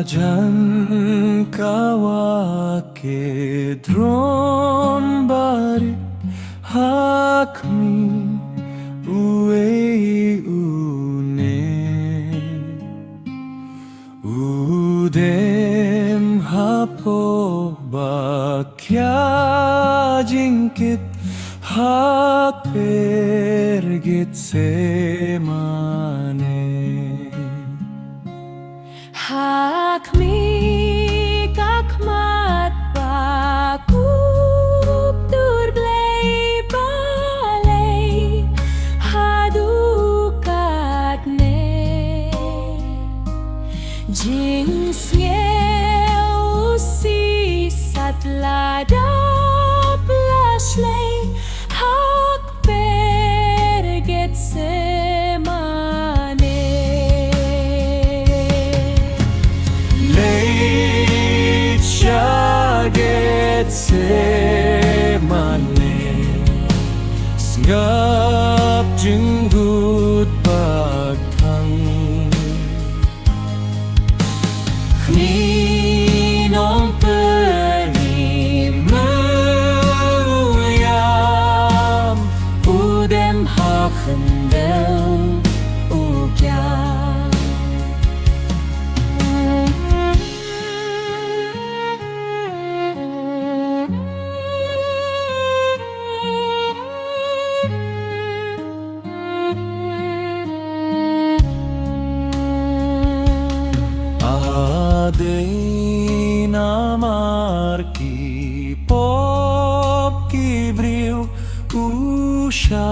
Hajan kawa kedron bari hakmi uei une udem hapo bakya jingkit haper Getsemane Hakmi kakmat bakup turblay balay hadukat ne jing sngap usi satlada plashlay hakper Getsemane Leit Getsemane sngap jingud kthang Ninong penimuyam udem hakendel ugyam Adei namar ki pop ki briu usha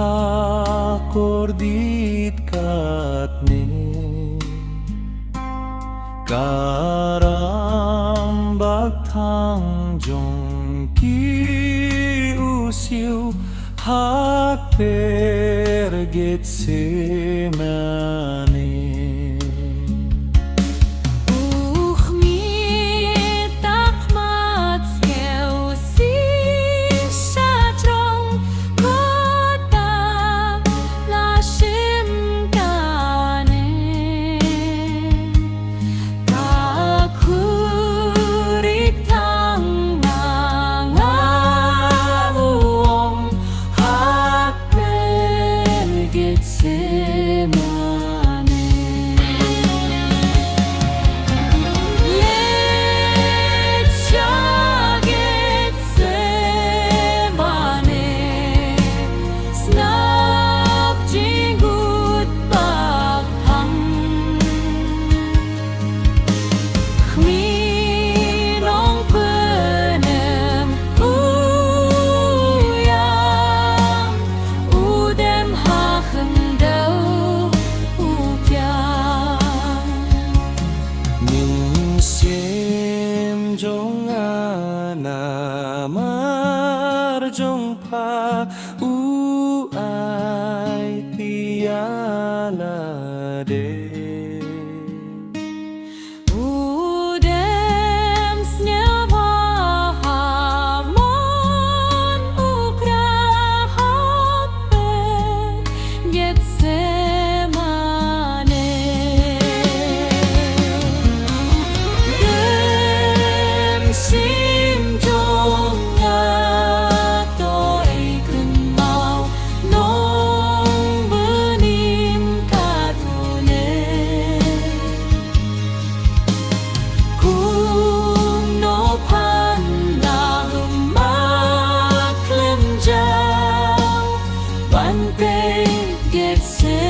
kordit katne karam kthang jong ki usiu hakper Getsemane Jong pa uai tiala de udem sngap hamon ukra hakper Getsemane dem sim jong Getsemane